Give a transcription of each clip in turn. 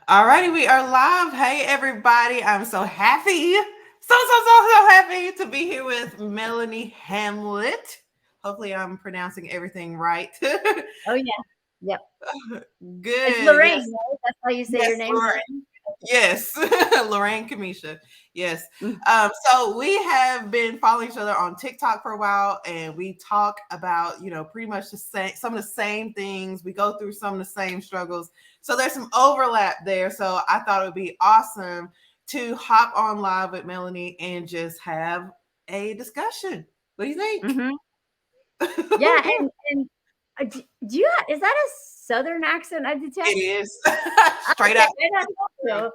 Alrighty, we are live. Hey, everybody. I'm so happy. So happy to be here with Melanie Hamlett. Hopefully, I'm pronouncing everything right. Oh yeah. Yep. It's Good. Lorraine, Yes. right? That's how you say Yes, your name, Lorraine. Lorraine. Yes. Lorraine Kamesha. Yes. Mm. So we have been following each other on TikTok for a while, and we talk about, pretty much the same, some of the same things. We go through some of the same struggles. So there's some overlap there. So I thought it would be awesome to hop on live with Melanie and just have a discussion. What do you think? Mm-hmm. Yeah, do you is that a Southern accent I It detect? is straight Okay, out. I don't know.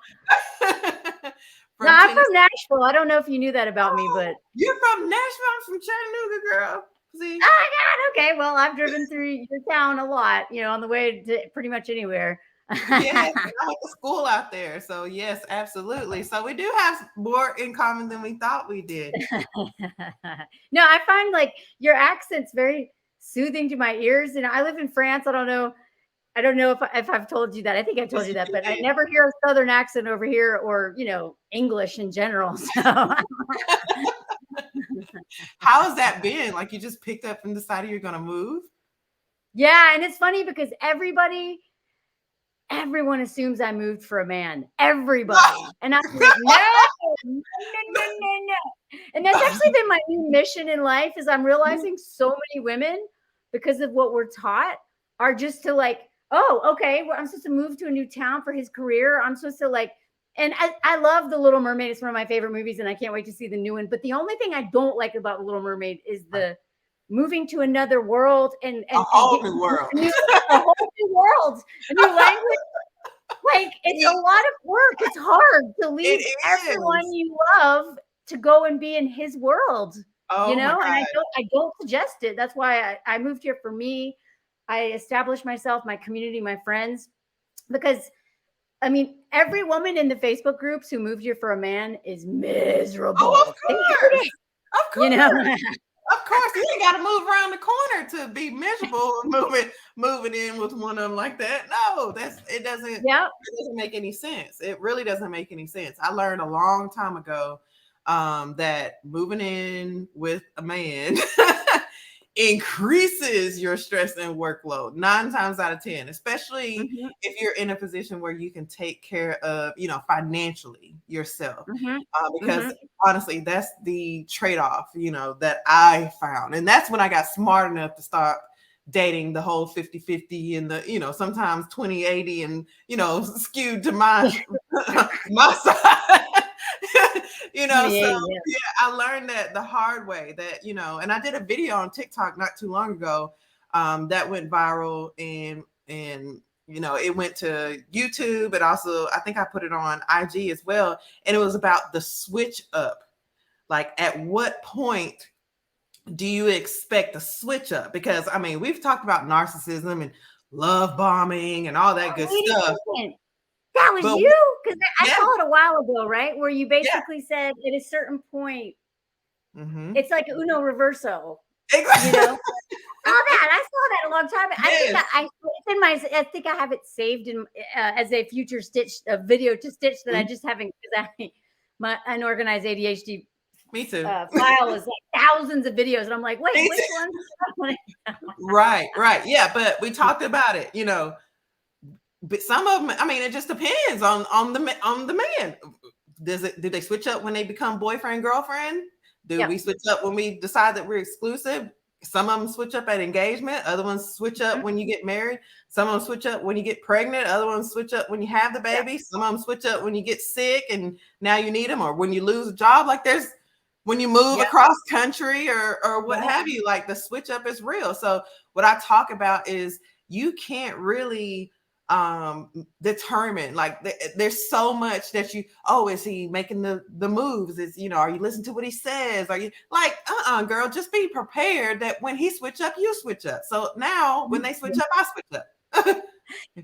No, From I'm from Tennessee. Nashville. I don't know if you knew that about me, Oh, but you're from Nashville. I'm from Chattanooga, girl. See? oh my God, okay. Well, I've driven through your town a lot, on the way to pretty much anywhere. Yes, and I went to school out there. So yes, absolutely. So we do have more in common than we thought we did. No, I find like your accent's very soothing to my ears. And I live in France. I don't know if I've told you that. I think I told Yes, you you that, but I did. never hear a Southern accent over here or, English in general. So How has that been? Like you just picked up and decided you're gonna move? yeah. And it's funny because everyone assumes I moved for a man. Everybody. And I'm like, no, no, no, no, no. And that's actually been my new mission in life is I'm realizing so many women, because of what we're taught, are just to like, oh, okay, well, I'm supposed to move to a new town for his career. I'm supposed to like, and I love The Little Mermaid. It's one of my favorite movies, and I can't wait to see the new one. But the only thing I don't like about The Little Mermaid is the moving to another world and A and whole getting new world. a whole new world, a new language. Like, it's a Yeah, lot of work. It's hard to it leave everyone is. you love to go and be in his world, Oh my and God. I don't suggest it. That's why I moved here for me. I established myself, my community, my friends, because I mean, every woman in the Facebook groups who moved here for a man is Oh, of miserable. They hate course. it, Of you know. course. Of course. You ain't gotta move around the corner to be miserable moving in with one of them like that. No, Yeah. it doesn't make any sense. It really doesn't make any sense. I learned a long time ago that moving in with a man increases your stress and workload 9 times out of 10, especially Hmm. if you're in a position where you can take care of, financially yourself. Hmm. Because Hmm. honestly, that's the trade-off, that I found. And that's when I got smart enough to stop dating the whole 50-50 and the, sometimes 20-80 and, skewed to my my side. So 28. Yeah. yeah, I learned that the hard way that, and I did a video on TikTok not too long ago that went viral and it went to YouTube, and also I think I put it on IG as well. And it was about the switch up. Like, at what point do you expect a switch up? Because I mean, we've talked about narcissism and love bombing and all that Oh, good wait a stuff. second. That was But you? Because I yeah, saw it a while ago, right? Where you yeah. basically said at a certain point, Mm-hmm. it's like Uno Reverso, you Exactly. know? I saw that a long time. I think Yes. it's in my, I think I have it saved in as a future stitch, a video to stitch that I Mhm. just haven't, because my unorganized ADHD Me too. file is like thousands of videos. And I'm like, wait, Me which too. one? Right, right. Yeah, but we talked about it, but some of them, I mean, it just depends on the man. Do they switch up when they become boyfriend girlfriend? Do Yep. we switch up when we decide that we're exclusive? Some of them switch up at engagement. Other ones switch up Mhm. when you get married. Some of them switch up when you get pregnant. Other ones switch up when you have the Yeah. baby. Some of them switch up when you get sick and now you need them, or when you lose a job. Like, there's when you move Yep. across country or what Yep. have you. Like, the switch up is real. So what I talk about is you can't really determine, like, there's so much that is he making the moves, is, are you listening to what he says, are you like, girl, just be prepared that when he switch up, you switch up. So now when they switch up, I switch up.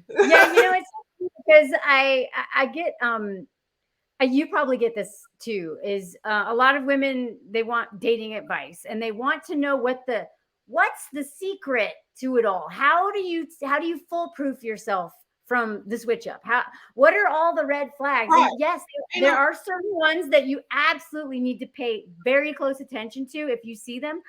Yeah, it's because I get you probably get this too, is a lot of women, they want dating advice and they want to know what's the secret to it all. How do you foolproof yourself from the switch up? What are all the red flags? Right. And yes, there are certain ones that you absolutely need to pay very close attention to if you see them,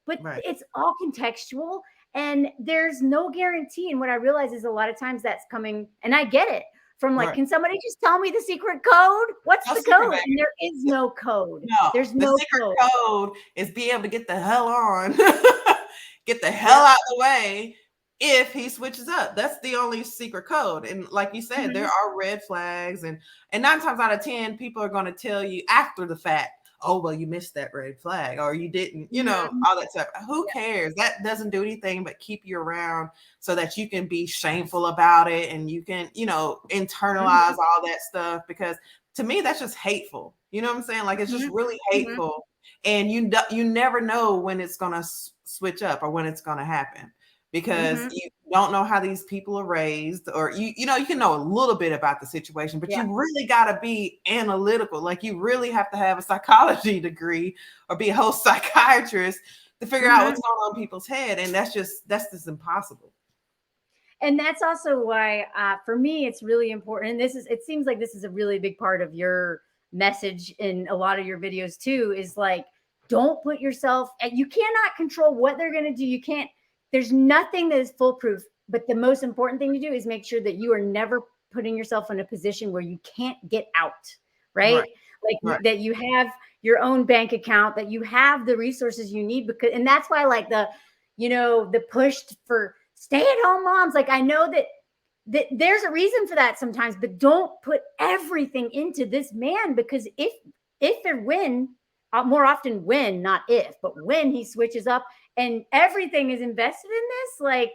but it's all contextual and there's no guarantee. And what I realize is a lot of times that's coming, and I get it, from like, can somebody just tell me the secret code? What's the code? And there is no code. No, there's no secret code is be able to get the hell on, get the hell out of the way if he switches up. That's the only secret code. And like you said, there are red flags, and 9 times out of 10, people are going to tell you after the fact, oh, well, you missed that red flag, or you didn't, you know, all that stuff. Who cares? That doesn't do anything but keep you around so that you can be shameful about it and you can, you know, internalize all that stuff, because to me, that's just hateful. You know what I'm saying? Like, it's just really hateful. And you never know when it's going to switch up or when it's going to happen, because you don't know how these people are raised, or you know, you can know a little bit about the situation, but you really got to be analytical. Like, you really have to have a psychology degree or be a whole psychiatrist to figure out what's going on in people's head. And that's just impossible. And that's also why, for me, it's really important. And it seems like this is a really big part of your message in a lot of your videos too, is like, don't put yourself, and you cannot control what they're going to do. There's nothing that is foolproof, but the most important thing to do is make sure that you are never putting yourself in a position where you can't get out, right? That you have your own bank account, that you have the resources you need, and that's why, like, the push for stay-at-home moms, like, I know that there's a reason for that sometimes, but don't put everything into this man, because if and when, more often when, not if, but when he switches up and everything is invested in this, like,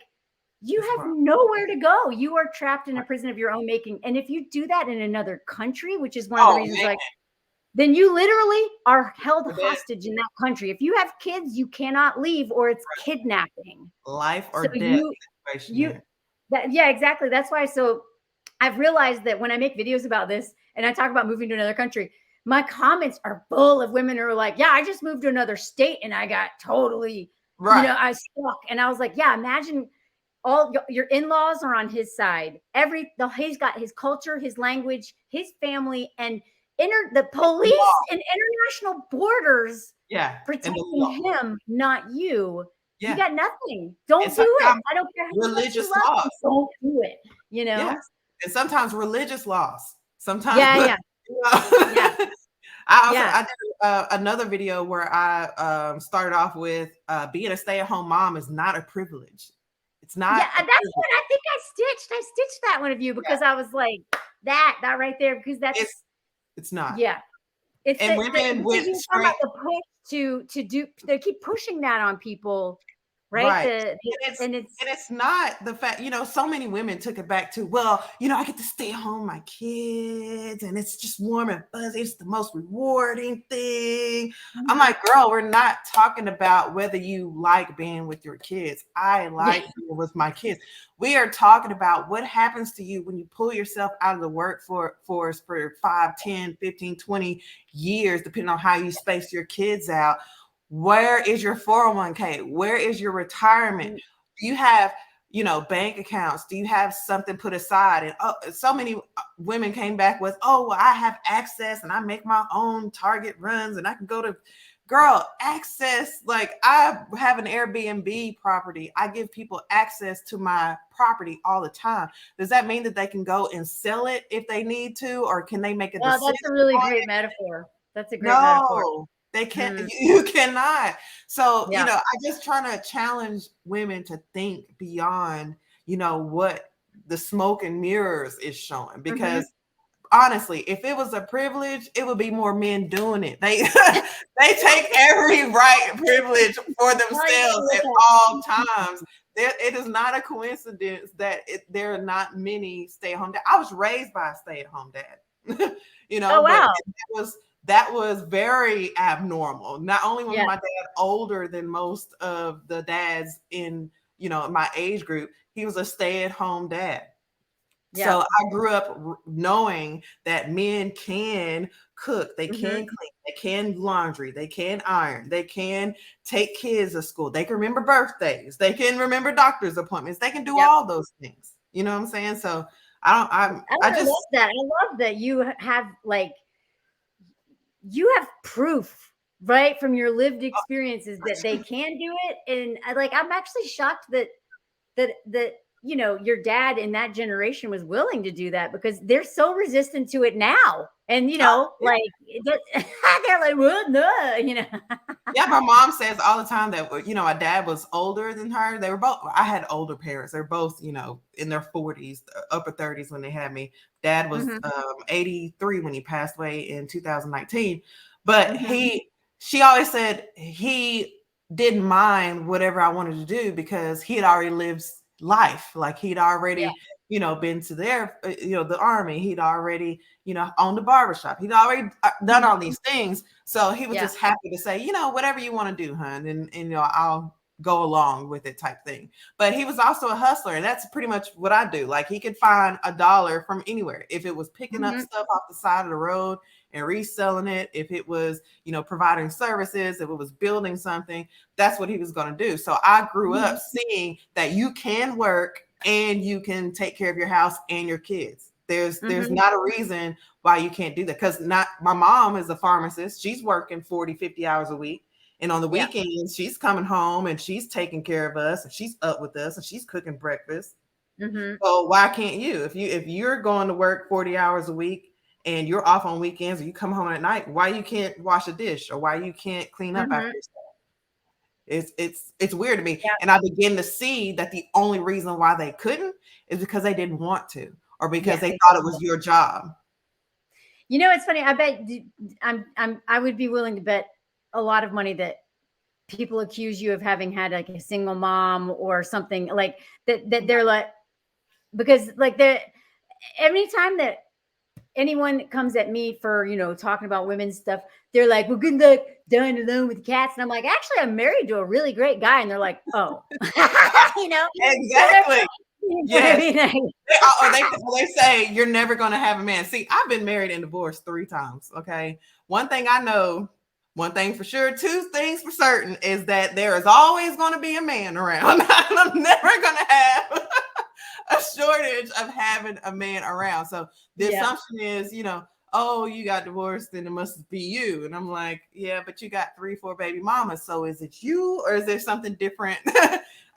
you have nowhere to go. You are trapped in a prison of your own making. And if you do that in another country, which is one of the reasons, like, then you literally are held hostage in that country. If you have kids, you cannot leave, or it's kidnapping. Life or death situation. Yeah, exactly. That's why. So I've realized that when I make videos about this and I talk about moving to another country, my comments are full of women who are like, yeah, I just moved to another state and I got totally, I stuck. And I was like, yeah, imagine all your in-laws are on his side. He's got his culture, his language, his family, and the police and international borders protecting him, not you. You got nothing. Don't do it. I don't care how much you love him. Don't do it. You know? Yes. And sometimes religious laws. Sometimes. I did another video where I started off with being a stay-at-home mom is not a privilege. It's not. Yeah, that's what I think I stitched that one of you, because I was like, that right there, because it's not. Yeah. It's and women went straight the push to do. They keep pushing that on people, right? And it's not the fact, so many women took it back to, well, I get to stay home with my kids and it's just warm and fuzzy. It's the most rewarding thing. I'm like, girl, we're not talking about whether you like being with your kids. I like being with my kids. We are talking about what happens to you when you pull yourself out of the workforce for 5, 10, 15, 20 years, depending on how you space your kids out. Where is your 401k? Where is your retirement? Do you have, bank accounts? Do you have something put aside? And so many women came back with, oh, well, I have access and I make my own Target runs and I can go to, girl, access. Like, I have an Airbnb property. I give people access to my property all the time. Does that mean that they can go and sell it if they need to, or can they make a decision? That's a really great metaphor. That's a great metaphor. They can't, you cannot. So, I just trying to challenge women to think beyond, what the smoke and mirrors is showing, because honestly, if it was a privilege, it would be more men doing it. They take every right privilege for themselves at all times. It is not a coincidence that there are not many stay-at-home dads. I was raised by a stay-at-home dad. Oh, wow. But that was very abnormal. Not only was my dad older than most of the dads in, my age group, he was a stay-at-home dad. Yeah. So I grew up knowing that men can cook, they can clean, they can do laundry, they can iron, they can take kids to school, they can remember birthdays, they can remember doctor's appointments, they can do all those things. You know what I'm saying? So I just, love that. I love that you have like you have proof, right, from your lived experiences that they can do it. And like I'm actually shocked that you know your dad in that generation was willing to do that because they're so resistant to it now. And you know, like they're like, well, no, you know. yeah, my mom says all the time that, you know, my dad was older than her. They were both, I had older parents. They're both, you know, in their 40s, upper 30s when they had me. Dad was Mhm. 83 when he passed away in 2019. But Mhm. she always said he didn't mind whatever I wanted to do because he had already lived life. Like he'd Yeah. already, you know, been to their, you know, the army. He'd already, you know, owned a barbershop. He'd already done all Mhm. these things. So he was Yeah. just happy to say, you know, whatever you want to do, hun, and you know, I'll go along with it type thing. But he was also a hustler, and that's pretty much what I do. Like he could find $1 from anywhere. If it was picking up Mhm. stuff off the side of the road and reselling it, if it was, you know, providing services, if it was building something, that's what he was going to do. So I grew up Mhm. seeing that you can work and you can take care of your house and your kids. There's Mhm. not a reason why you can't do that, because not my mom is a pharmacist. She's working 40, 50 hours a week, and on the Yeah. weekends she's coming home and she's taking care of us and she's up with us and she's cooking breakfast. Mhm. So why can't you, if you're going to work 40 hours a week and you're off on weekends or you come home at night, why you can't wash a dish or why you can't clean up after Mhm. yourself? It's weird to me. Yeah. And I begin to see that the only reason why they couldn't is because they didn't want to, or because Yeah. they thought it Exactly. was your job. You know, it's funny. I bet I would be willing to bet a lot of money that people accuse you of having had like a single mom or something like that they're like because like the anytime that anyone comes at me for you know talking about women's stuff, they're like, well, good luck dying alone with cats. And I'm like, actually I'm married to a really great guy. And they're like, oh. You know, so they're Exactly. you know what I Yes. mean? They say you're never going to have a man. See, I've been married and divorced 3 times. Okay. One thing I know, one thing for sure, two things for certain is that there is always going to be a man around. I'm never going to have a shortage of having a man around. So the Yeah. assumption is, you know, oh, you got divorced, then it must be you. And I'm like, yeah, but you got 3, 4 baby mamas. So is it you, or is there something different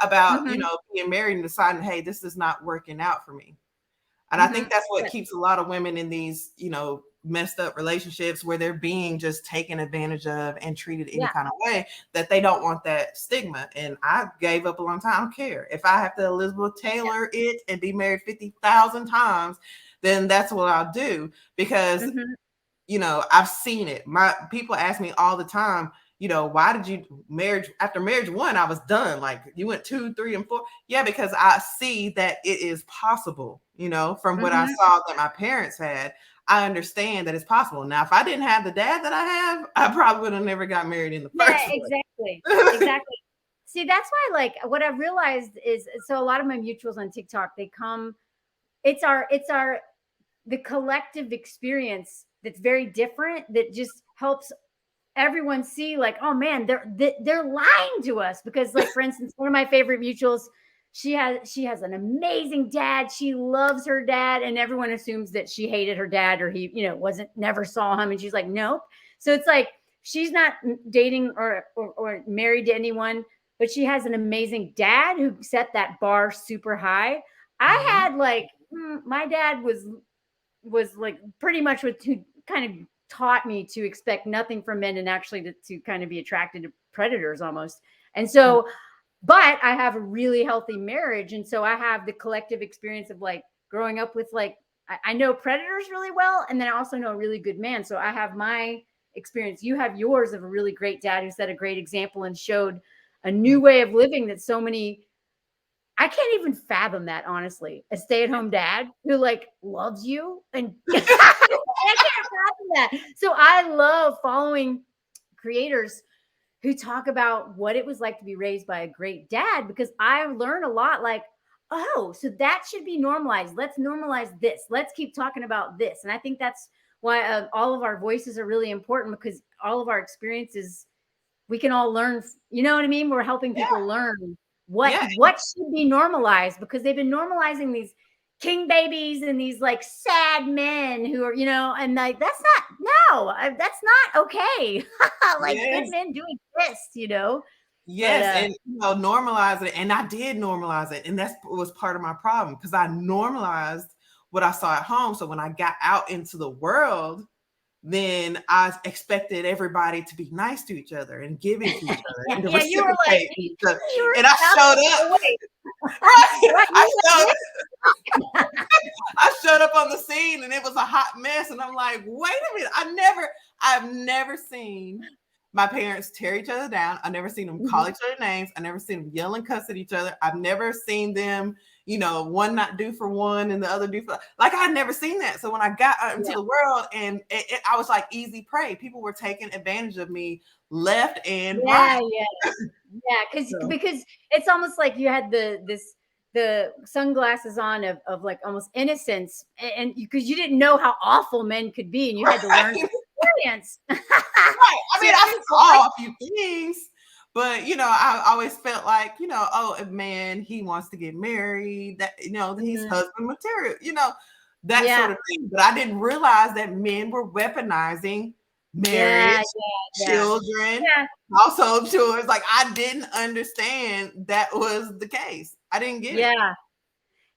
about, you Hmm. know, being married and deciding, hey, this is not working out for me? And I Hmm. think that's what keeps a lot of women in these, you know, messed up relationships where they're being just taken advantage of and treated any Yeah. kind of way, that they don't want that stigma. And I gave up a long time. I don't care. If I have to Elizabeth Yeah. Taylor it and be married 50,000 times, then that's what I'll do, because Hmm. you know, I've seen it. My people ask me all the time, you know, why did you marriage after marriage 1, I was done. Like you went 2, 3, and 4. Yeah, because I see that it is possible, you know, from what I Hmm. saw that my parents had. I understand that it's possible. Now, if I didn't have the dad that I have, I probably would have never got married in the Yeah, first exactly. place. Exactly. See, that's why like what I've realized is so a lot of my mutuals on TikTok, they come, it's our the collective experience that's very different that just helps everyone see like, oh man, they're lying to us because like for instance, one of my favorite mutuals, she has an amazing dad. She loves her dad, and everyone assumes that she hated her dad or he, you know, wasn't never saw him. And she's like, nope. So it's like she's not dating or married to anyone, but she has an amazing dad who set that bar super high. I Mhm. had like my dad was like pretty much what who kind of taught me to expect nothing from men and actually to kind of be attracted to predators almost. And so, but I have a really healthy marriage. And so I have the collective experience of like growing up with like, I know predators really well. And then I also know a really good man. So I have my experience. You have yours of a really great dad who set a great example and showed a new way of living that so many I can't even fathom that, honestly. A stay-at-home dad who like loves you and I can't fathom that. So I love following creators who talk about what it was like to be raised by a great dad because I learn a lot like, oh, so that should be normalized. Let's normalize this. Let's keep talking about this. And I think that's why all of our voices are really important because all of our experiences we can all learn, you know what I mean? We're helping Yeah. people learn Yeah. what should be normalized because they've been normalizing these. king babies and these like sad men who are, and like, that's that's not okay. Like good Yes. men do exist. But Yes, and normalize it. And I did normalize it. And that was part of my problem because I normalized what I saw at home. So when I got out into the world, then I expected everybody to be nice to each other and giving to each other and to yeah, you were like, reciprocate each other. you were And I showed up. Right. right, I showed up on the scene and it was a hot mess. And I'm like, wait a minute. I've never seen my parents tear each other down. I've never seen them call each other names. I've never seen them yell and cuss at each other. I've never seen them, one not do for one and the other do for, like, I had never seen that. So when I got out into the world and I was like easy prey, people were taking advantage of me left and right. Yeah. Because it's almost like you had the sunglasses on of like almost innocence, and because you didn't know how awful men could be, and you had to learn to experience. Right. I mean, I saw a few things, but I always felt like, oh, a man, he wants to get married, that he's husband material, that sort of thing. But I didn't realize that men were weaponizing marriage, children, household chores. Like, I didn't understand that was the case. I didn't get it.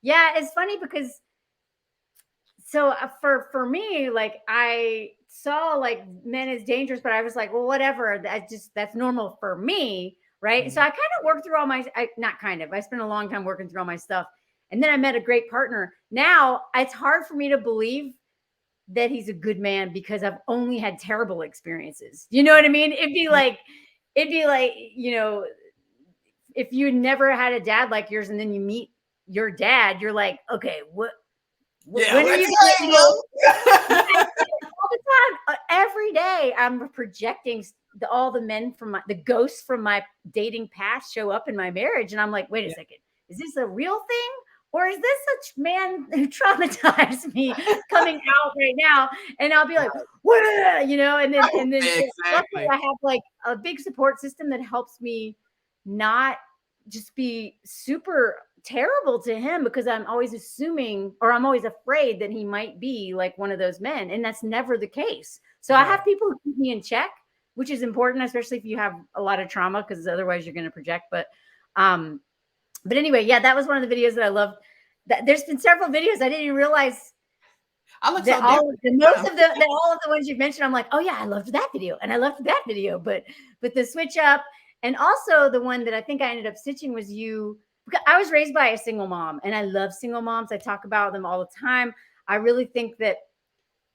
Yeah, it's funny because so for me, like, I saw like men as dangerous, but I was like, well, whatever. That's normal for me, right? So I kind of worked through all my, I spent a long time working through all my stuff, and then I met a great partner. Now it's hard for me to believe that he's a good man because I've only had terrible experiences. You know what I mean? It'd be like, if you never had a dad like yours and then you meet your dad, you're like, okay, when are you going all the time? Every day I'm projecting all the men from the ghosts from my dating past show up in my marriage. And I'm like, wait a second, is this a real thing? Or is this a man who traumatized me coming out right now? And I'll be like, and then luckily I have like a big support system that helps me not just be super terrible to him, because I'm always assuming, or I'm always afraid that he might be like one of those men. And that's never the case. So I have people who keep me in check, which is important, especially if you have a lot of trauma, because otherwise you're going to project. But anyway, that was one of the videos that I loved. There's been several videos I didn't even realize. All of the ones you've mentioned, I'm like, oh yeah, I loved that video and I loved that video. But the switch up, and also the one that I think I ended up stitching was you. I was raised by a single mom, and I love single moms. I talk about them all the time. I really think that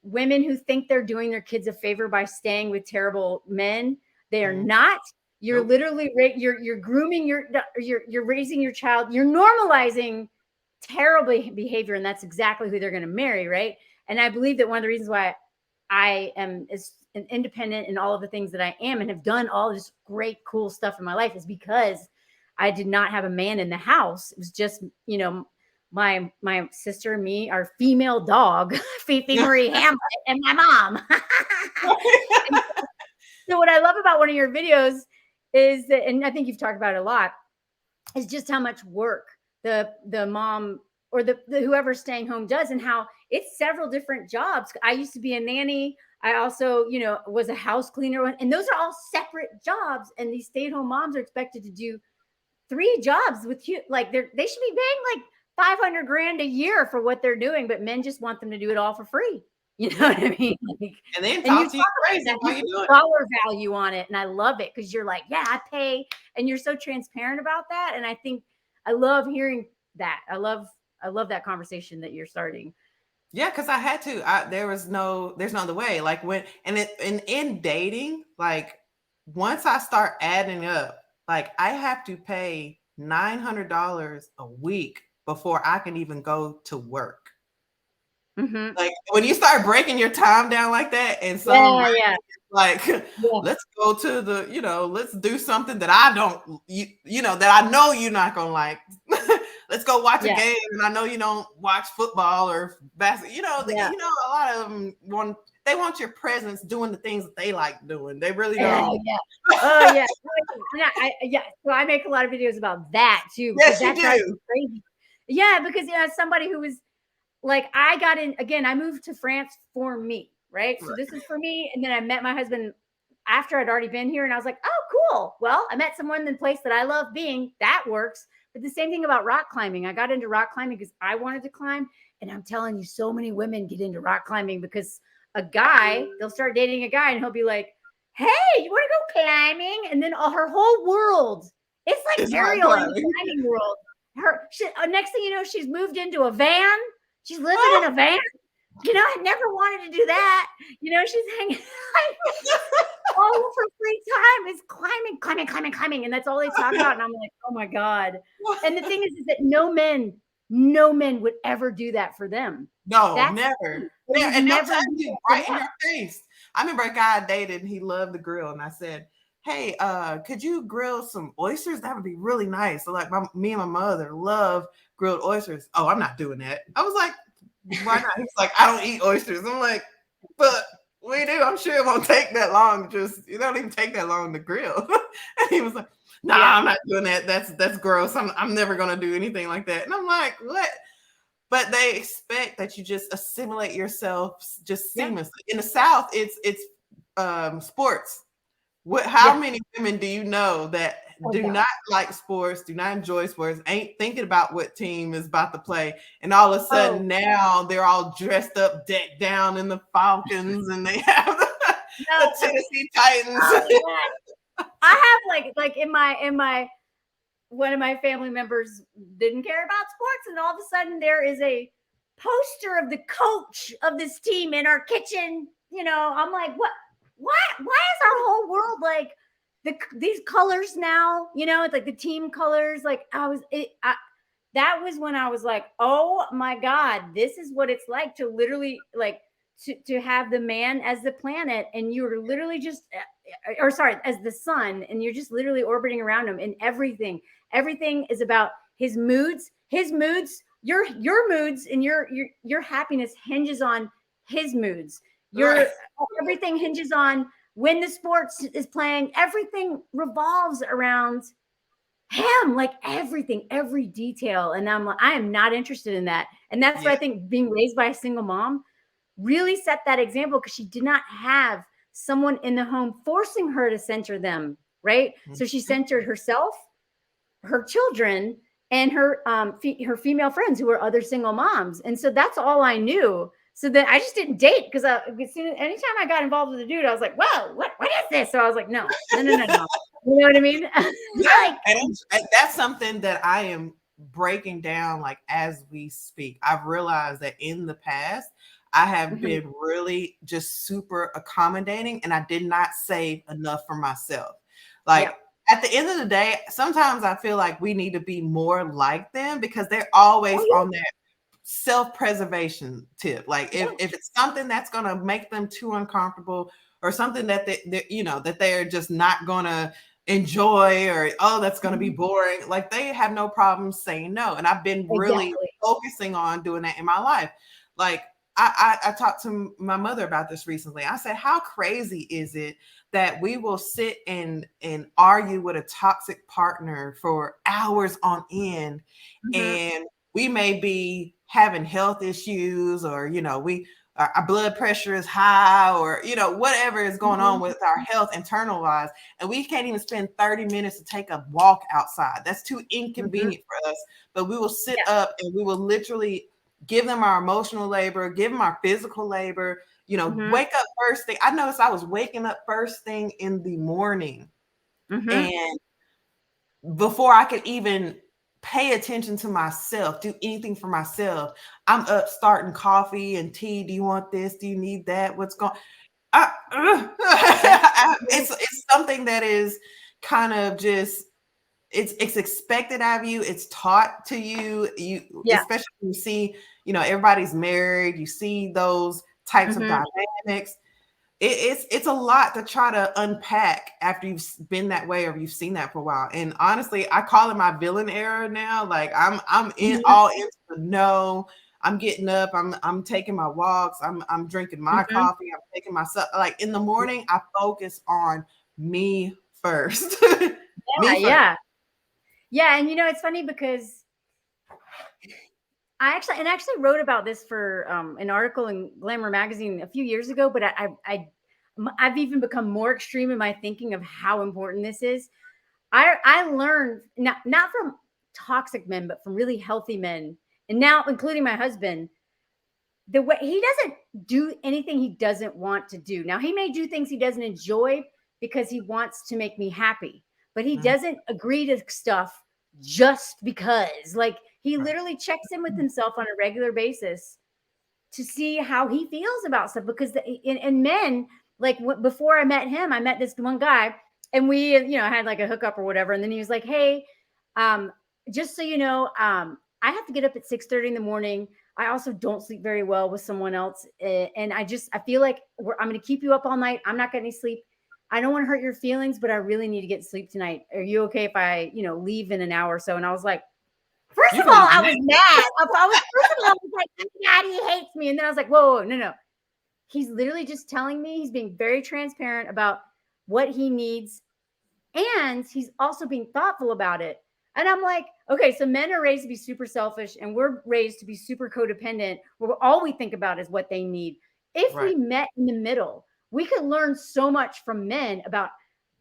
women who think they're doing their kids a favor by staying with terrible men, they are not. You're literally you're grooming you're raising your child. You're normalizing terrible behavior, and that's exactly who they're going to marry, right? And I believe that one of the reasons why I am as an independent in all of the things that I am and have done all this great, cool stuff in my life is because I did not have a man in the house. It was just, my sister and me, our female dog, Fifi Marie Hamlett, and my mom. So what I love about one of your videos is that, and I think you've talked about it a lot, is just how much work the mom or the whoever's staying home does, and how it's several different jobs. I used to be a nanny. I also, was a house cleaner, and those are all separate jobs. And these stay-at-home moms are expected to do 3 jobs with you. Like they should be paying like $500,000 a year for what they're doing, but men just want them to do it all for free. You know what I mean? And then talk to you crazy while you do it. Dollar value on it, and I love it because you're like, yeah, I pay, and you're so transparent about that. And I think I love hearing that. I love that conversation that you're starting. Yeah, because I had to. There's no other way. Like in dating, like once I start adding up, like I have to pay $900 a week before I can even go to work. Mm-hmm. Like when you start breaking your time down like that, and so like let's go to the, let's do something that I don't, that I know you're not gonna like. Let's go watch a game, and I know you don't watch football or basketball. A lot of them want your presence doing the things that they like doing. They really don't. Oh yeah. So I make a lot of videos about that too. Yes, you do. Crazy. Yeah, because somebody who was like I got in again, I moved to France for me, right? So this is for me. And then I met my husband after I'd already been here, and I was like, oh, cool. Well, I met someone in the place that I love being. That works. But the same thing about rock climbing. I got into rock climbing because I wanted to climb. And I'm telling you, so many women get into rock climbing because a guy, they'll start dating a guy and he'll be like, hey, you want to go climbing? And then her whole world, it's like It's rock Ariel in the climbing. climbing world. Next thing you know, she's moved into a van. She's living in a van. You know, I never wanted to do that. You know, she's hanging all of her free time is climbing. And that's all they talk about. And I'm like, oh my God. And the thing is that no men would ever do that for them. No, That's never. And they'll never tell do you that for right in them. your face. I remember a guy I dated and he loved the grill. And I said, hey, could you grill some oysters? That would be really nice. So like me and my mother love grilled oysters. Oh, I'm not doing that. I was like, why not? He's like, I don't eat oysters. I'm like, but we do. I'm sure it won't take that long. Just it don't even take that long to grill. And he was like, nah, I'm not doing that. That's gross. I'm never gonna do anything like that. And I'm like, what? But they expect that you just assimilate yourself just seamlessly. In the South, it's sports. How many women do you know that do not like sports, do not enjoy sports, ain't thinking about what team is about to play, and all of a sudden now they're all dressed up, decked down in the Falcons, and they have the Tennessee Titans. I have like in my one of my family members didn't care about sports, and all of a sudden there is a poster of the coach of this team in our kitchen. You know, I'm like, what? Why is our whole world like these colors now? You know, it's like the team colors. Like that was when I was like, oh my God, this is what it's like to literally like to have the man as the planet, and you're literally just or sorry, as the sun, and you're just literally orbiting around him, and everything is about his moods, your moods, and your happiness hinges on his moods. Everything hinges on when the sports is playing. Everything revolves around him, like everything, every detail. And I'm like, I am not interested in that. And that's what I think being raised by a single mom really set that example, because she did not have someone in the home forcing her to center them, right? So she centered herself, her children, and her female friends who were other single moms. And so that's all I knew. So then I just didn't date, because anytime I got involved with a dude, I was like, whoa, what is this? So I was like, no. You know what I mean? And that's something that I am breaking down like as we speak. I've realized that in the past, I have been really just super accommodating, and I did not save enough for myself. Like at the end of the day, sometimes I feel like we need to be more like them, because they're always on that self-preservation tip. Like if it's something that's going to make them too uncomfortable, or something that they you know that they're just not going to enjoy, or that's going to be boring, like they have no problem saying no. And I've been really focusing on doing that in my life. Like I talked to my mother about this recently. I said, how crazy is it that we will sit and argue with a toxic partner for hours on end, and we may be having health issues, or our blood pressure is high, or whatever is going on with our health internal wise, and we can't even spend 30 minutes to take a walk outside. That's too inconvenient for us. But we will sit up and we will literally give them our emotional labor, give them our physical labor, wake up first thing. I noticed I was waking up first thing in the morning, and before I could even pay attention to myself, do anything for myself, I'm up starting coffee and tea. Do you want this? Do you need that? What's going it's something that is kind of just it's expected of you. It's taught to you. Especially when you see, everybody's married, you see those types of dynamics. It's a lot to try to unpack after you've been that way, or you've seen that for a while. And honestly, I call it my villain era now. Like I'm all into the no. I'm getting up. I'm taking my walks. I'm drinking my coffee. I'm taking myself. Like in the morning, I focus on me first. Yeah. And it's funny because I actually wrote about this for an article in Glamour magazine a few years ago, but I've even become more extreme in my thinking of how important this is. I learned not from toxic men, but from really healthy men, and now including my husband, the way he doesn't do anything he doesn't want to do. Now he may do things he doesn't enjoy because he wants to make me happy, but he doesn't agree to stuff just because. Like he literally checks in with himself on a regular basis to see how he feels about stuff. Because in men, like before I met him, I met this one guy, and we had like a hookup or whatever, and then he was like, "Hey, just so you know, I have to get up at 6:30 in the morning. I also don't sleep very well with someone else. And I feel like I'm going to keep you up all night. I'm not getting any sleep. I don't want to hurt your feelings, but I really need to get sleep tonight. Are you okay if I, leave in an hour or so?" And I was like, first of all, I was mad. First of all, I was like, God, he hates me. And then I was like, whoa, no. He's literally just telling me, he's being very transparent about what he needs. And he's also being thoughtful about it. And I'm like, okay, so men are raised to be super selfish and we're raised to be super codependent, where all we think about is what they need. If we met in the middle, we could learn so much from men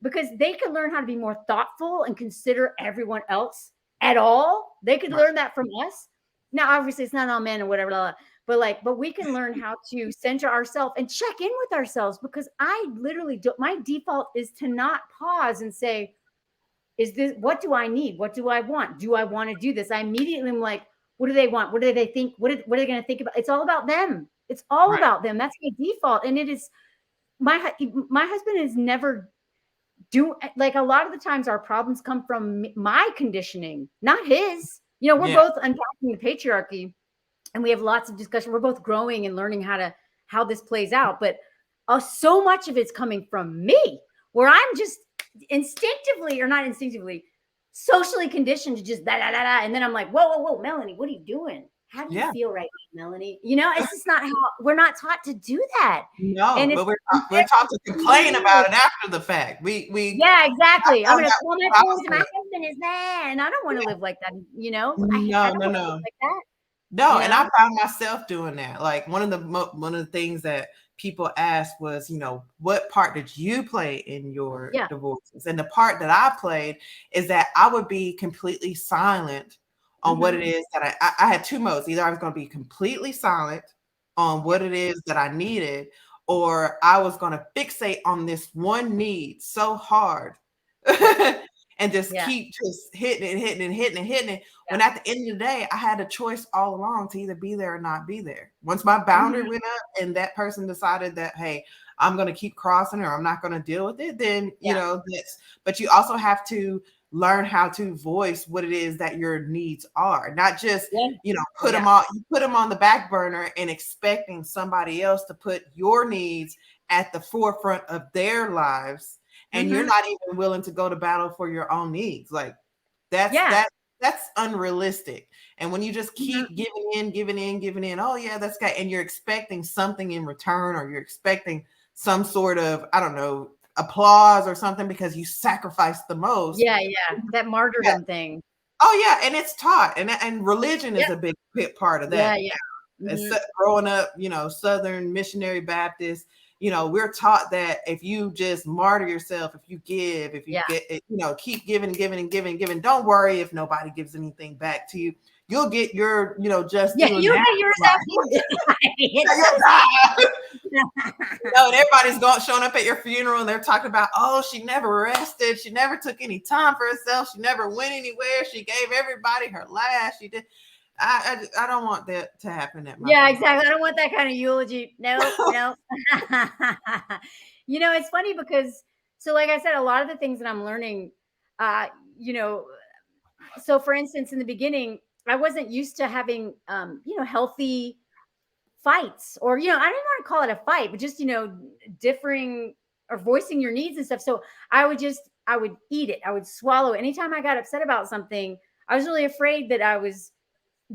because they could learn how to be more thoughtful and consider everyone else at all. They could learn that from us. Now, obviously, it's not all men or whatever, but we can learn how to center ourselves and check in with ourselves, because I literally my default is to not pause and say, what do I need? What do I want? Do I want to do this? I immediately am like, what do they want? What do they think? What are they going to think about? It's all about them. It's all about them. That's my default. And it is my husband is never like, a lot of the times our problems come from my conditioning, not his. We're both unpacking the patriarchy, and we have lots of discussion. We're both growing and learning how this plays out. But so much of it's coming from me, where I'm just instinctively, or not instinctively, socially conditioned to just da da da da. And then I'm like, whoa, Melanie, what are you doing? How do you feel right now, Melanie? It's just not how we're not taught to do that. No, but we're taught to complain about it after the fact. Yeah, exactly. I'm gonna call my husband is mad, and I don't want to live like that. I don't want to live like that. No, and I found myself doing that. Like one of the things that people asked was, what part did you play in your divorces? And the part that I played is that I would be completely silent on what it is that I had two modes. Either I was going to be completely silent on what it is that I needed, or I was going to fixate on this one need so hard and just keep just hitting it. When at the end of the day, I had a choice all along to either be there or not be there. Once my boundary went up and that person decided that, hey, I'm going to keep crossing or I'm not going to deal with it, then, but you also have to learn how to voice what it is that your needs are, not just, put them on the back burner and expecting somebody else to put your needs at the forefront of their lives. And you're not even willing to go to battle for your own needs. Like that's unrealistic. And when you just keep giving in, oh yeah, that's good. And you're expecting something in return, or you're expecting some sort of, I don't know, applause or something because you sacrificed the most. Yeah. That martyrdom thing. Oh yeah. And it's taught. And religion is a big part of that. Yeah. It's growing up, Southern missionary Baptist, we're taught that if you just martyr yourself, if you get, keep giving, don't worry if nobody gives anything back to you. You'll get your, just you'll get yours after. And everybody's showing up at your funeral and they're talking about, oh, she never rested. She never took any time for herself. She never went anywhere. She gave everybody her last. She did. I don't want that to happen at my family. Exactly. I don't want that kind of eulogy. No. It's funny because, so like I said, a lot of the things that I'm learning, so for instance, in the beginning, I wasn't used to having, healthy fights, or, I don't even want to call it a fight, but just, differing or voicing your needs and stuff. So I would eat it. I would swallow it. Anytime I got upset about something, I was really afraid that I was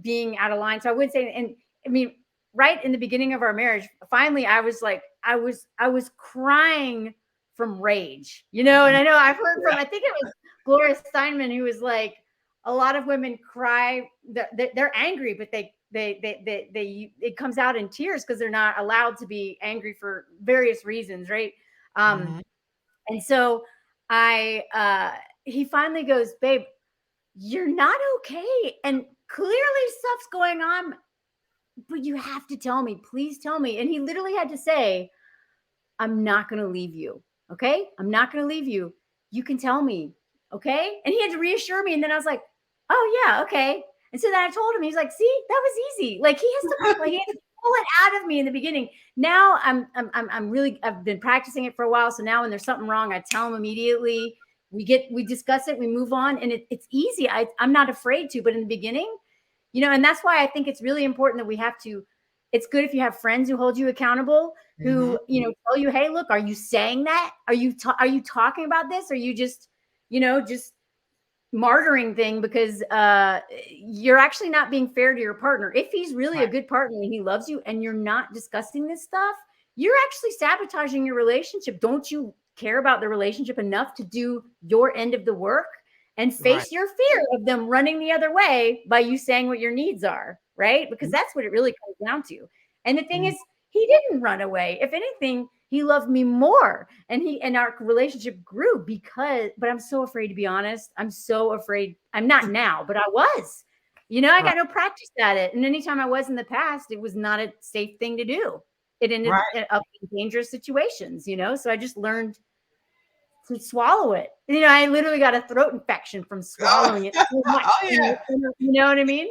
being out of line. So I would say, and I mean, right in the beginning of our marriage, finally, I was like, I was crying from rage, and I know I've heard from, I think it was Gloria Steinman, who was like, a lot of women cry, they're angry, but it comes out in tears because they're not allowed to be angry for various reasons, right? Mm-hmm. And so he finally goes, babe, you're not okay. And clearly stuff's going on, but you have to tell me, please tell me. And he literally had to say, I'm not going to leave you. Okay. I'm not going to leave you. You can tell me. Okay. And he had to reassure me. And then I was like, oh yeah. Okay. And so then I told him, he's like, see, that was easy. Like he had to pull it out of me in the beginning. Now I've been practicing it for a while. So now when there's something wrong, I tell him immediately. We discuss it, we move on, and it's easy. I'm not afraid to, but in the beginning, and that's why I think it's really important that we have to, it's good if you have friends who hold you accountable, who, tell you, hey, look, are you saying that? Are you talking about this? Or are you just, just martyring thing because you're actually not being fair to your partner. If he's really a good partner and he loves you and you're not discussing this stuff, you're actually sabotaging your relationship. Don't you care about the relationship enough to do your end of the work and face your fear of them running the other way by you saying what your needs are, right? Because that's what it really comes down to. And the thing is, he didn't run away. If anything, he loved me more, and our relationship grew but I'm so afraid to be honest. I'm so afraid. I'm not now, but I was, I got no practice at it. And anytime I was in the past, it was not a safe thing to do. It ended up in dangerous situations, so I just learned to swallow it. I literally got a throat infection from swallowing it. You know what I mean?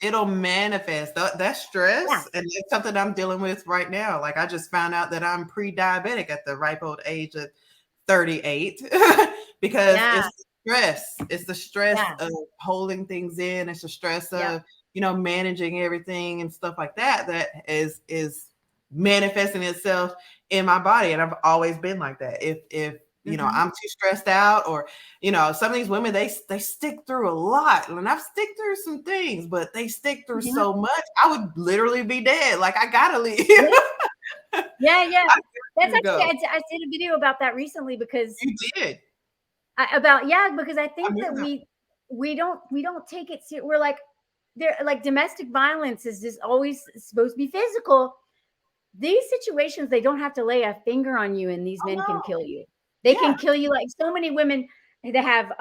It'll manifest that stress, and it's something I'm dealing with right now. Like I just found out that I'm pre-diabetic at the ripe old age of 38 because it's the stress. It's the stress of holding things in. It's the stress of managing everything and stuff like that is manifesting itself in my body, and I've always been like that. If I'm too stressed out, or, some of these women, they stick through a lot, and I've stick through some things, but they stick through so much. I would literally be dead. Like I gotta leave. Yeah. That's actually, I did a video about that recently because you did because I think that we don't take it seriously. We're like, they're like, domestic violence is just always supposed to be physical. These situations, they don't have to lay a finger on you, and these men can kill you. They can kill you. Like so many women that have,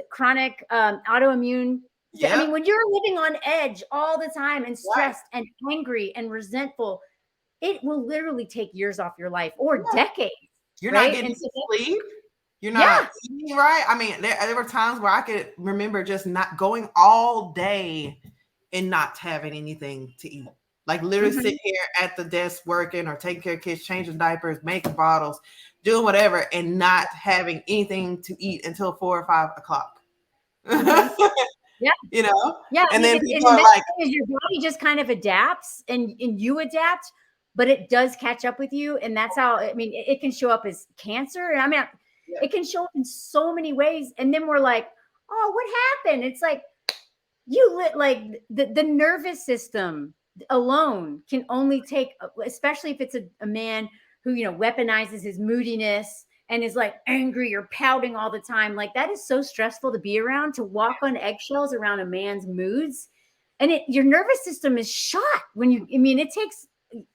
chronic autoimmune. I mean, when you're living on edge all the time and stressed and angry and resentful, it will literally take years off your life or decades. You're not getting sleep. You're not eating right. I mean, there were times where I could remember just not going all day and not having anything to eat. Like literally sitting here at the desk working or taking care of kids, changing diapers, making bottles, doing whatever, and not having anything to eat until 4 or 5 o'clock. And then people are like, your body just kind of adapts and you adapt, but it does catch up with you. And that's how, I mean, it can show up as cancer. And I mean, it can show up in so many ways. And then we're like, oh, what happened? It's like, the nervous system alone can only take, especially if it's a man who, weaponizes his moodiness and is like angry or pouting all the time. Like that is so stressful to be around, to walk on eggshells around a man's moods. And your nervous system is shot it takes,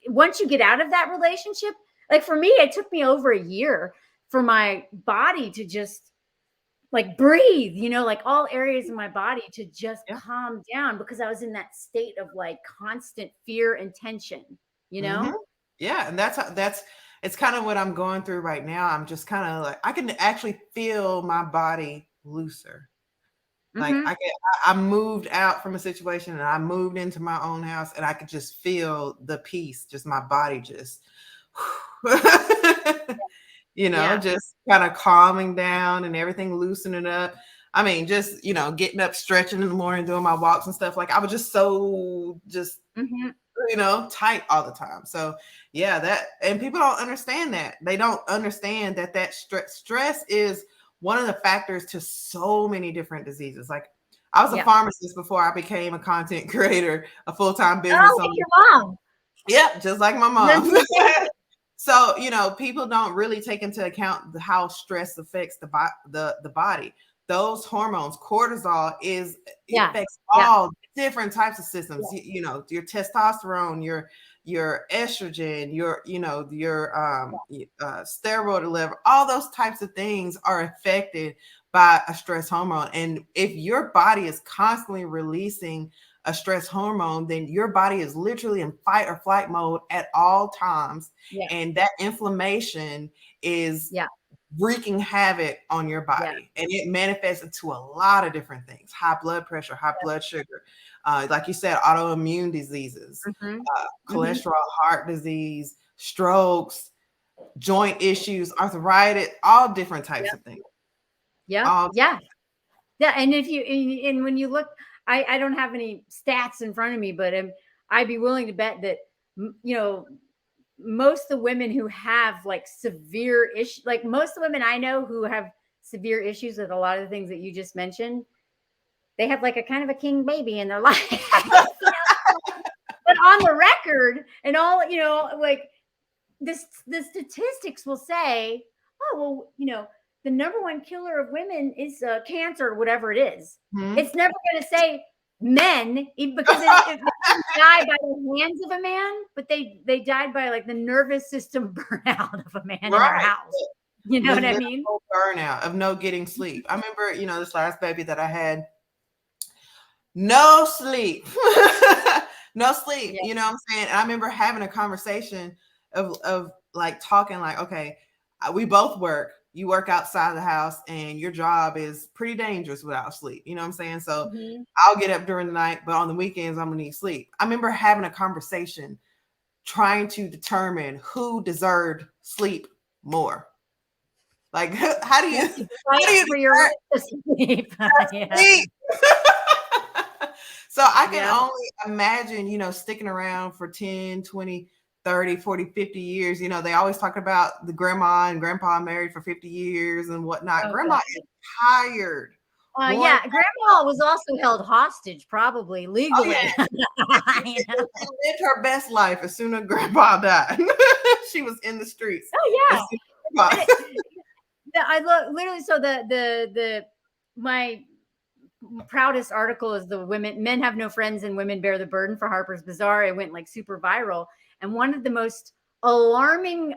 once you get out of that relationship, like for me, it took me over a year for my body to just like breathe, like all areas of my body to just calm down, because I was in that state of like constant fear and tension, Yeah. And it's kind of what I'm going through right now. I'm just kind of like, I can actually feel my body looser. Like I moved out from a situation and I moved into my own house, and I could just feel the peace, just my body just, just kind of calming down and everything loosening up. I mean, just, getting up, stretching in the morning, doing my walks and stuff. Like I was just so tight all the time. So and people don't understand that. They don't understand that stress is one of the factors to so many different diseases. Like I was a pharmacist before I became a content creator, a full-time business owner. Your mom. Yeah, just like my mom. So, people don't really take into account how stress affects the body. Those hormones, cortisol affects all different types of systems. You know, your testosterone, your estrogen, your steroid level, all those types of things are affected by a stress hormone. And if your body is constantly releasing a stress hormone, then your body is literally in fight or flight mode at all times. Yeah. And that inflammation is wreaking havoc on your body, and it manifests into a lot of different things: high blood pressure, high blood sugar, like you said, autoimmune diseases, cholesterol, heart disease, strokes, joint issues, arthritis, all different types of things. Yeah. And if you, and when you look, I don't have any stats in front of me, but I'd be willing to bet that, you know, most of the women who have like severe issues, like most of the women I know who have severe issues with a lot of the things that you just mentioned, they have like a kind of a king baby in their life. But on the record and all, you know, like the statistics will say, oh, well, you know, the number one killer of women is cancer or whatever it is. It's never going to say men, because it died by the hands of a man, but they died by like the nervous system burnout of a man in their house. You know what I mean? Burnout of no getting sleep. I remember, you know, this last baby that I had, no sleep. No sleep. You know what I'm saying? And I remember having a conversation of like talking like, okay, we both work. You work outside the house and your job is pretty dangerous without sleep. You know what I'm saying? So I'll get up during the night, but on the weekends, I'm going to need sleep. I remember having a conversation trying to determine who deserved sleep more. Like, how do you for your right to sleep? Sleep. So I can only imagine, you know, sticking around for 10, 20, 30, 40, 50 years. You know, they always talk about the grandma and grandpa married for 50 years and whatnot. Grandma is tired. Grandma was also held hostage, probably legally. She lived her best life as soon as grandpa died. She was in the streets. I look literally. So my proudest article is the men have no friends and women bear the burden for Harper's Bazaar. It went like super viral. And one of the most alarming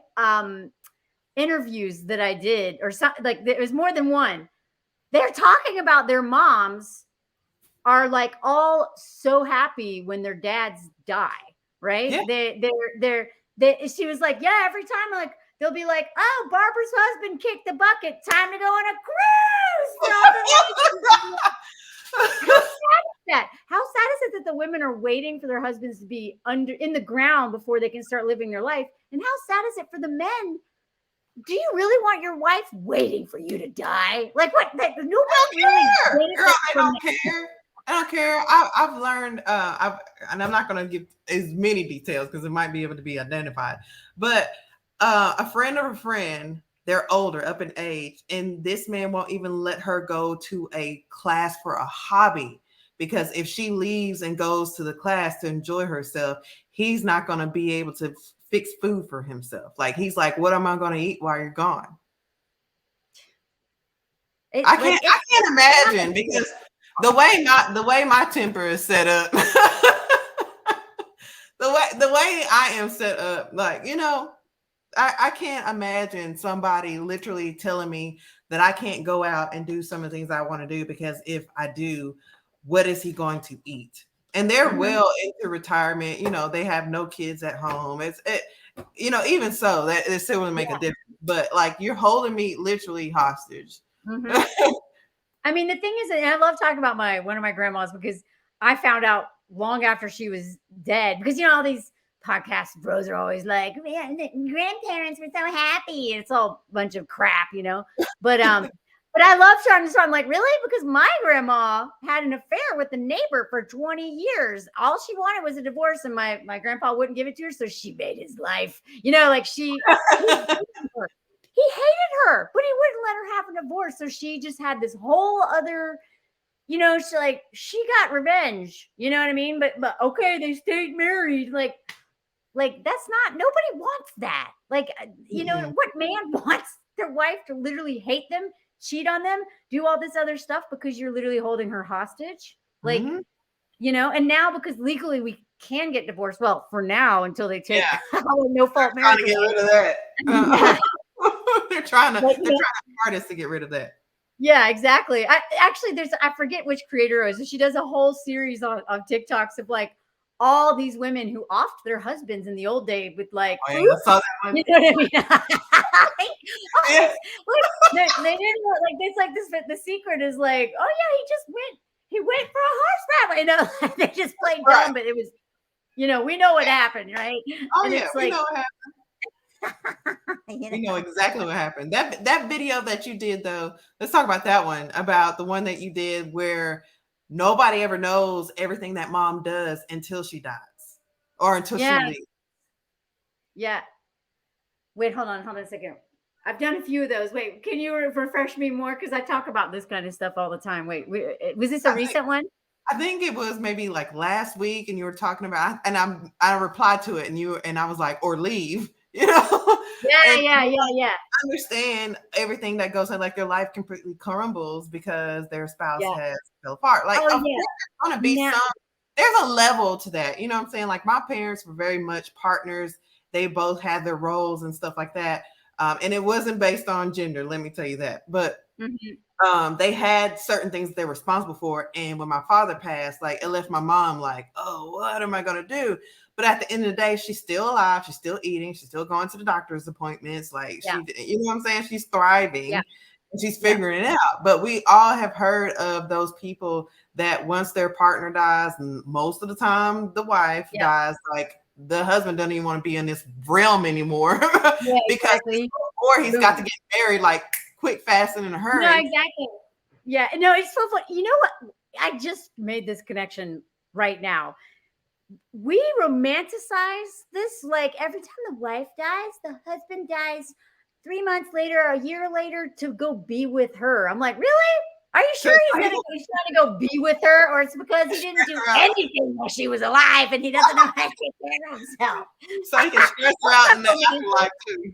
interviews that I did, or something, like there was more than one. They're talking about their moms are like all so happy when their dads die, right? She was like, yeah, every time like they'll be like, oh, Barbara's husband kicked the bucket, time to go on a cruise. How sad is that? How sad is it that the women are waiting for their husbands to be in the ground before they can start living their life? And how sad is it for the men? Do you really want your wife waiting for you to die? Like what? Like, nobody really. Girl, I don't care. I don't care. I've learned. And I'm not going to give as many details because it might be able to be identified. But a friend of a friend, they're older, up in age, and this man won't even let her go to a class for a hobby, because if she leaves and goes to the class to enjoy herself, he's not going to be able to fix food for himself. Like, he's like, what am I going to eat while you're gone? I can't imagine, because the way my temper is set up, the way I am set up, like, you know, I can't imagine somebody literally telling me that I can't go out and do some of the things I want to do, because if I do, what is he going to eat? And they're well into retirement. You know, they have no kids at home. You know, even so, that it still wouldn't make a difference. But like, you're holding me literally hostage. I mean, the thing is, and I love talking about one of my grandmas, because I found out long after she was dead, because, you know, all these podcast bros are always like, yeah, the grandparents were so happy. It's all a bunch of crap, you know. But I love trying to start. I'm like, really? Because my grandma had an affair with the neighbor for 20 years. All she wanted was a divorce, and my grandpa wouldn't give it to her, so she made his life. You know, like he hated her, but he wouldn't let her have a divorce. So she just had this whole other, you know, she got revenge. You know what I mean? But okay, they stayed married. Like that's not, nobody wants that. Like, you know, what man wants their wife to literally hate them, cheat on them, do all this other stuff because you're literally holding her hostage? Like, and now because legally we can get divorced. Well, for now, until they take Yeah. no fault Trying marriage to get away. rid of that. Yeah. But, They're trying hardest to get rid of that. yeah, exactly. I forget which creator it was. She does a whole series on TikToks of like all these women who offed their husbands in the old day with like Oh, yeah, proof. I saw that one. You know what I mean? Yeah. They didn't like it's like this. The secret is like, oh yeah, he went for a horse ride. They just played Right. dumb, but it was, we know what happened, right? Oh And yeah, it's we like, know what happened. We know exactly what happened. That video that you did though, let's talk about that one, about the one that you did where nobody ever knows everything that mom does until she dies or until she yeah, leaves. yeah. Wait, hold on a second. I've done a few of those. Wait, can you refresh me more? Because I talk about this kind of stuff all the time. Wait, was this a recent one? I think it was maybe like last week, and you were talking about, and I replied to it, and I was like, or leave, and Yeah. I understand everything that goes on, like their life completely crumbles because their spouse Yeah. has fell apart. Like, Oh of course, yeah. there's gonna be Now, there's a level to that. You know what I'm saying? Like my parents were very much partners. They both had their roles and stuff like that. And it wasn't based on gender, let me tell you that. But mhm. they had certain things they're responsible for. And when my father passed, like it left my mom like, oh, what am I gonna do? But at the end of the day, she's still alive, she's still eating, she's still going to the doctor's appointments. Like Yeah. you know what I'm saying? She's Yeah. thriving and she's Yeah. figuring it out. But we all have heard of those people that once their partner dies, and most of the time the wife Yeah. dies, like the husband doesn't even want to be in this realm anymore Yeah, because exactly. before he's got to get married like quick, fast, and in a No, hurry. exactly. Yeah, no, it's so funny. You know what? I just made this connection right now. We romanticize this like every time the wife dies, the husband dies 3 months later, a year later to go be with her. I'm like, really? Are you sure he's trying to go be with her, or it's because he didn't do anything while she was alive and he doesn't know how to take care of himself? So he can stress her out in the afterlife too.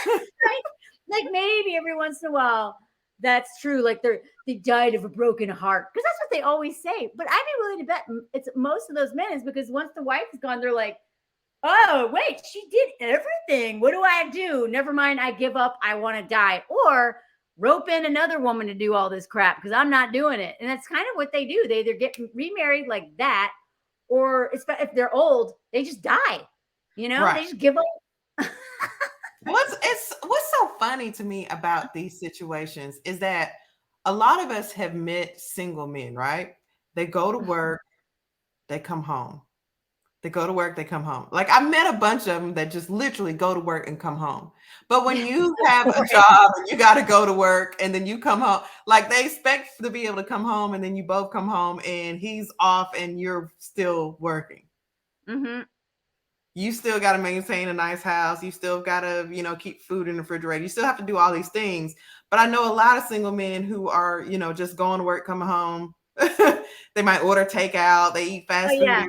Right? Like maybe every once in a while that's true. Like they died of a broken heart because that's what they always say. But I'd be willing to bet it's most of those men is because once the wife is gone, they're like, oh wait, she did everything. What do I do? Never mind, I give up. I want to die, or rope in another woman to do all this crap because I'm not doing it. And that's kind of what they do. They either get remarried like that, or if they're old, they just die. Right. They just give up. What's so funny to me about these situations is that a lot of us have met single men, right? They go to work, they come home. They go to work, they come home. Like I met a bunch of them that just literally go to work and come home. But when you have a job and you got to go to work and then you come home, like they expect to be able to come home and then you both come home and he's off and you're still working. Mm-hmm. You still got to maintain a nice house. You still got to, keep food in the refrigerator. You still have to do all these things. But I know a lot of single men who are, just going to work, coming home. They might order takeout. They eat fast food every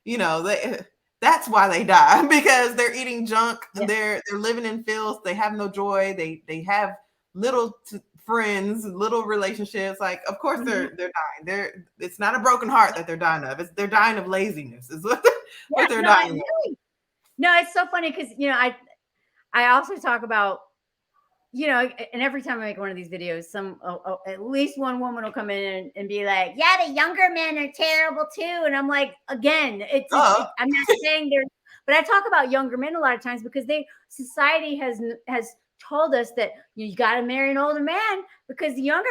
single day. That's why they die because they're eating junk. Yeah. They're living in filth. They have no joy. They have little friends, little relationships. Like, of course, they're dying. It's not a broken heart that they're dying of. They're dying of laziness. Is what they're dying of. No, it's so funny because I also talk about and every time I make one of these videos, at least one woman will come in and be like, "Yeah, the younger men are terrible too," and I'm like, again, I'm not saying they're, but I talk about younger men a lot of times because society has told us that you got to marry an older man because the younger,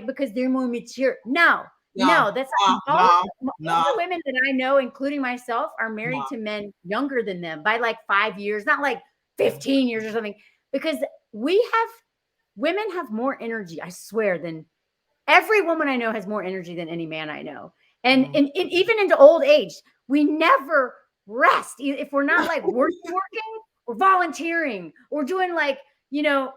because they're more mature. No, that's all the women that I know, including myself, are married to men younger than them by like 5 years, not like 15 years or something, because women have more energy, I swear, than every woman I know has more energy than any man I know. And even into old age, we never rest. If we're not like working, we're volunteering, or doing like the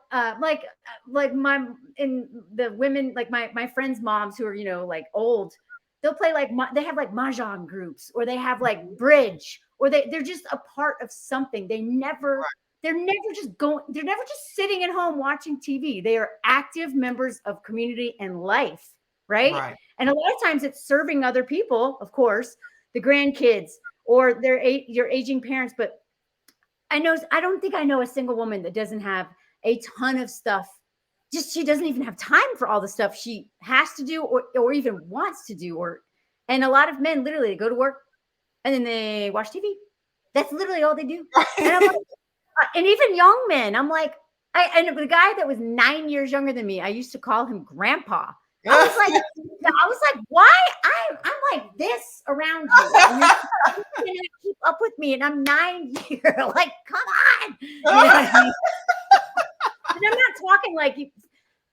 women, like my friends' moms who are like old, they'll play they have like mahjong groups, or they have like bridge, or they're just a part of something. They're never just sitting at home watching TV. They are active members of community and life. right? Right. And a lot of times it's serving other people, of course, the grandkids or your aging parents. But I don't think I know a single woman that doesn't have a ton of stuff. Just she doesn't even have time for all the stuff she has to do or even wants to do. And a lot of men literally they go to work and then they watch TV. That's literally all they do. And I'm like, and even young men, I'm like, and the guy that was 9 years younger than me, I used to call him grandpa. I was like, why? I'm like this around you. And you're gonna keep up with me, and I'm 9 years. Like, come on. You know what I mean? And I'm not talking like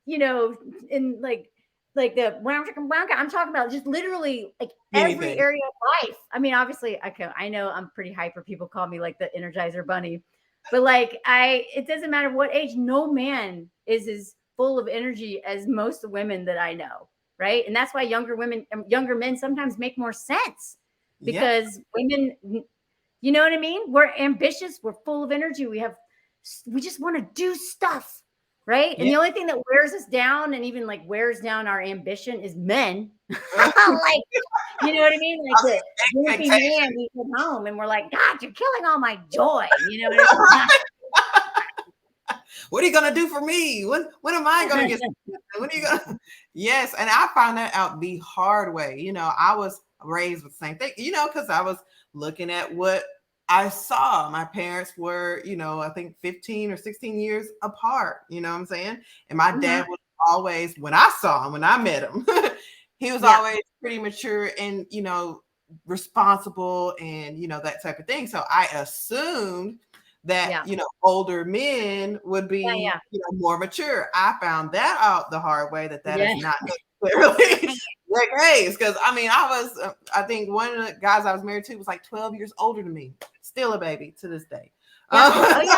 in like the I'm talking about just literally like every Anything. area of life. I mean, obviously, I know I'm pretty hyper. People call me like the Energizer Bunny, but like it doesn't matter what age. No man is as full of energy as most women that I know, right? And that's why younger men sometimes make more sense Yeah. because women, you know what I mean? We're ambitious. We're full of energy. We just want to do stuff. Right. And Yeah. the only thing that wears us down and even like wears down our ambition is men. Like, you know what I mean? Like the goofy man, we come home and we're like, God, you're killing all my joy. You know what I mean? What are you gonna do for me? When am I gonna get? When are you gonna? Yes, and I found that out the hard way. I was raised with the same thing. Because I was looking at what I saw. My parents were, I think 15 or 16 years apart. You know what I'm saying? And my dad was always, when I met him, he was always pretty mature and responsible and that type of thing. So I assumed that older men would be more mature. I found that out the hard way that is not necessarily the case, because I think one of the guys I was married to was like 12 years older than me, still a baby to this day. And that's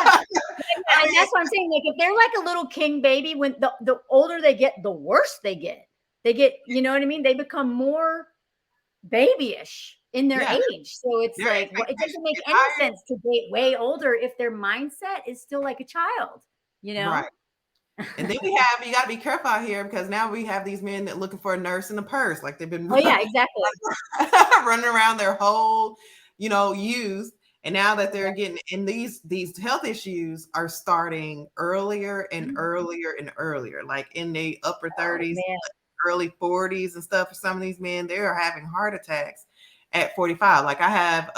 what I'm saying. Like if they're like a little king baby, when the older they get, the worse they get. You know what I mean? They become more babyish in their age. So it's like, it doesn't make any sense to date way older if their mindset is still like a child, Right. And then you got to be careful out here, because now we have these men that looking for a nurse and a purse. Like they've been exactly. running around their whole, youth. And now that they're getting in these health issues are starting earlier and earlier and earlier, like in the upper 30s, early 40s and stuff. For some of these men, they are having heart attacks at 45. Like I have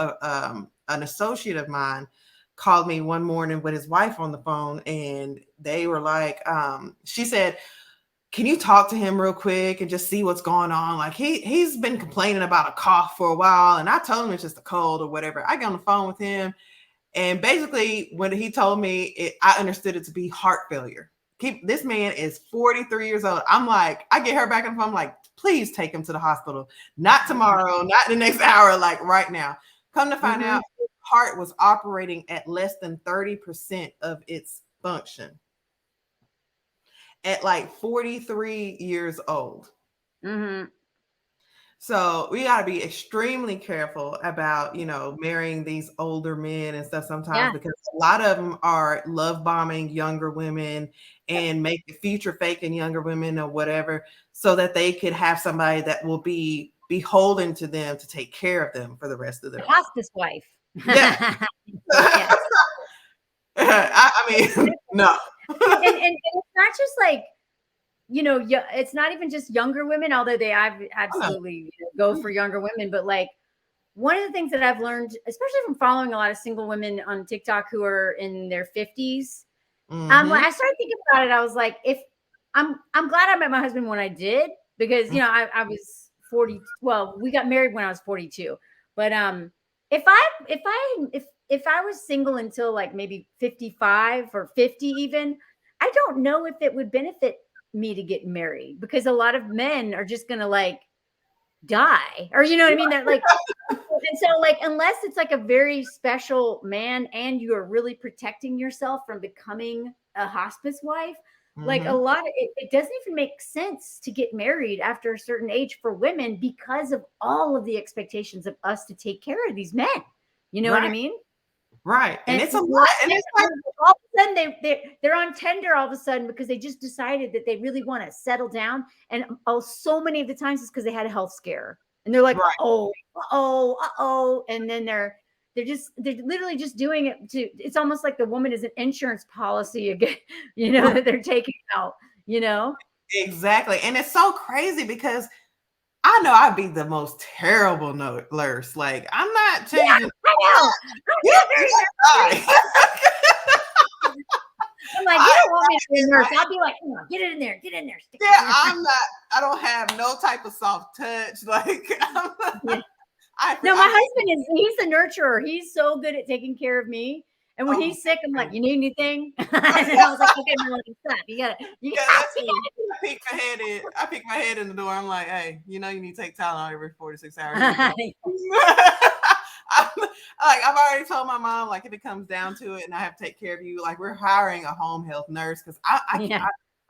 an associate of mine called me one morning with his wife on the phone, and they were like, she said, can you talk to him real quick and just see what's going on? Like he's been complaining about a cough for a while, and I told him it's just a cold or whatever. I got on the phone with him, and basically when he told me I understood it to be heart failure. This man is 43 years old. I'm like, I get her back on the phone. I'm like, please take him to the hospital. Not tomorrow, not the next hour, like right now. Come to find out, his heart was operating at less than 30% of its function at like 43 years old. So we got to be extremely careful about, marrying these older men and stuff sometimes, because a lot of them are love bombing younger women and make the future faking younger women or whatever, so that they could have somebody that will be beholden to them to take care of them for the rest of their life. Hospice wife. Yeah. I mean, no. and it's not just like, it's not even just younger women, although they absolutely go for younger women. But like one of the things that I've learned, especially from following a lot of single women on TikTok who are in their 50s, when I started thinking about it, I was like, if I'm glad I met my husband when I did, because I was 40. Well, we got married when I was 42. But if I was single until like maybe 55 or 50 even, I don't know if it would benefit me to get married, because a lot of men are just gonna like die, or you know what I mean? That like, and so like, unless it's like a very special man and you are really protecting yourself from becoming a hospice wife, like a lot of it doesn't even make sense to get married after a certain age for women, because of all of the expectations of us to take care of these men. You know what I mean? Right. And And it's a lot. And it's like, all of a sudden they're on Tinder all of a sudden because they just decided that they really want to settle down. And so many of the times it's because they had a health scare. And they're like, right. oh. And then they're literally just doing it it's almost like the woman is an insurance policy again, that they're taking out, Exactly. And it's so crazy because I know I'd be the most terrible nurse. Like, I'm not changing. Yeah, I know. I'm like, you don't want me to be a nurse. I'll be like, come on, get it in there. Yeah, I don't have no type of soft touch. Like, my husband he's a nurturer. He's so good at taking care of me. And when he's sick, I'm like, you need anything? And I was like, okay, Melanie, stop. You gotta I peek my head in the door. I'm like, hey, you need to take Tylenol every 4 to 6 hours. I've already told my mom, like, if it comes down to it and I have to take care of you, like, we're hiring a home health nurse because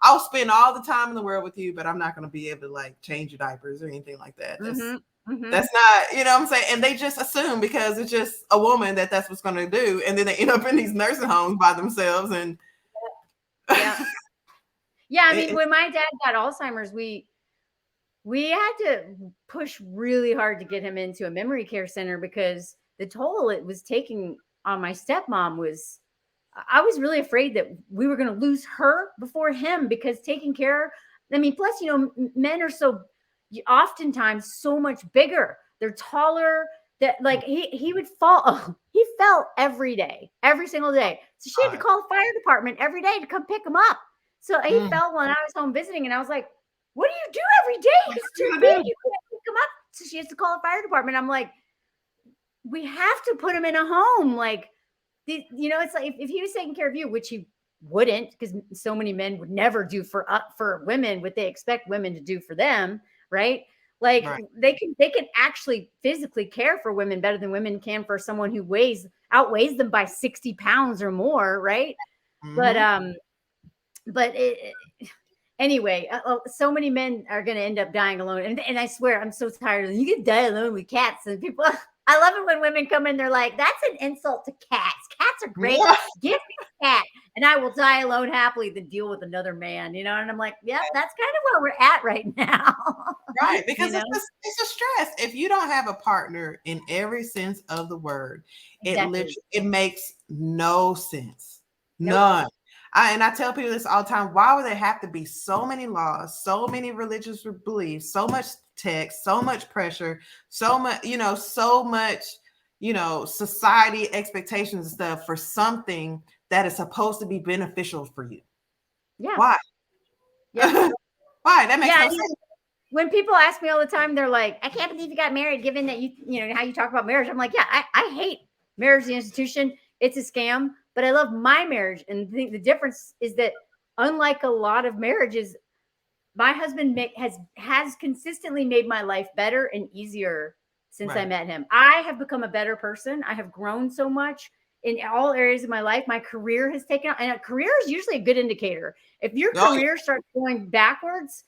I'll spend all the time in the world with you, but I'm not going to be able to like change your diapers or anything like that. That's not, what I'm saying? And they just assume because it's just a woman that's what's going to do. And then they end up in these nursing homes by themselves. And I mean, when my dad got Alzheimer's, we had to push really hard to get him into a memory care center because the toll it was taking on my stepmom I was really afraid that we were going to lose her before him because taking care, plus, men are so oftentimes so much bigger. They're taller. That like he would fall. He fell every single day. So she had to call the fire department every day to come pick him up. So he fell when I was home visiting, and I was like, "What do you do every day? He's too big. You can't pick him up." So she has to call the fire department. I'm like, "We have to put him in a home." Like, it's like if he was taking care of you, which he wouldn't, because so many men would never do for women what they expect women to do for them, right? Like they can actually physically care for women better than women can for someone who outweighs them by 60 pounds or more, right? But anyway, so many men are going to end up dying alone, and I swear I'm so tired of you can die alone with cats and people. I love it when women come in, they're like, that's an insult to cats. Cats are great. Give me a cat and I will die alone happily than deal with another man, And I'm like, yeah, that's kind of where we're at right now. Right. Because it's a stress. If you don't have a partner in every sense of the word, it makes no sense. None. And I tell people this all the time. Why would there have to be so many laws, so many religious beliefs, so much text, so much pressure, so much, society expectations and stuff for something that is supposed to be beneficial for you? Yeah. Why? Yeah. Why? That makes no sense. When people ask me all the time, they're like, I can't believe you got married, given that how you talk about marriage. I'm like, yeah, I hate marriage, the institution. It's a scam, but I love my marriage. And the difference is that unlike a lot of marriages, my husband has consistently made my life better and easier since I met him. I have become a better person. I have grown so much in all areas of my life. My career has taken off, and a career is usually a good indicator. If your career starts going backwards,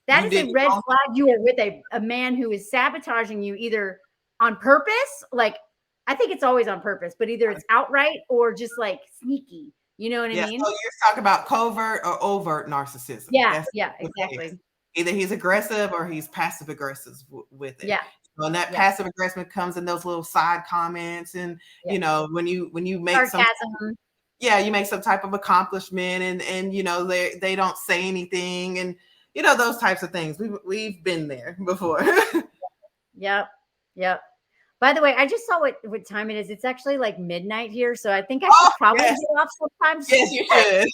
that is a red flag. You are with a man who is sabotaging you either on purpose, like I think it's always on purpose, but either it's outright or just like sneaky. You know what I mean? So you're talking about covert or overt narcissism. Yeah, exactly. Either he's aggressive or he's passive aggressive with it. Yeah. And that passive aggressive comes in those little side comments, and when you make sarcasm. You make some type of accomplishment, and they don't say anything, and those types of things. We've been there before. Yep. By the way, I just saw what time it is. It's actually like midnight here, so I think I should probably get off sometimes. Yes, you should.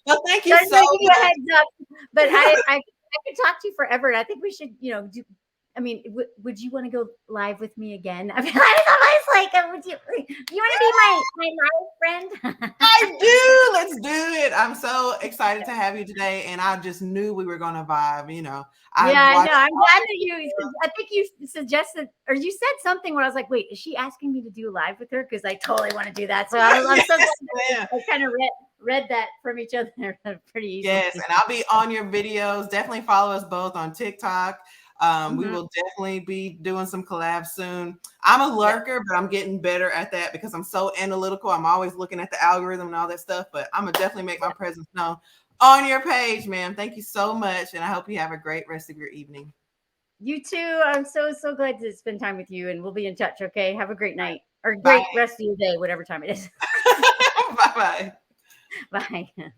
Well, thank you so much. Give you a heads up, but I could talk to you forever. And I think we should, do. I mean, would you want to go live with me again? I mean, I was like, would you want to be my live friend? I do. Let's do it. I'm so excited to have you today, and I just knew we were going to vibe. I know. I'm glad that I think you suggested, or you said something where I was like, wait, is she asking me to do live with her? Because I totally want to do that. So I'm so glad I kind of read that from each other pretty easily. Yes, and I'll be on your videos. Definitely follow us both on TikTok. We will definitely be doing some collabs soon. I'm a lurker, but I'm getting better at that because I'm so analytical. I'm always looking at the algorithm and all that stuff, but I'm gonna definitely make my presence known on your page, ma'am. Thank you so much. And I hope you have a great rest of your evening. You too. I'm so glad to spend time with you, and we'll be in touch. Okay. Have a great night or Bye. great rest of your day, whatever time it is. Bye-bye. Bye.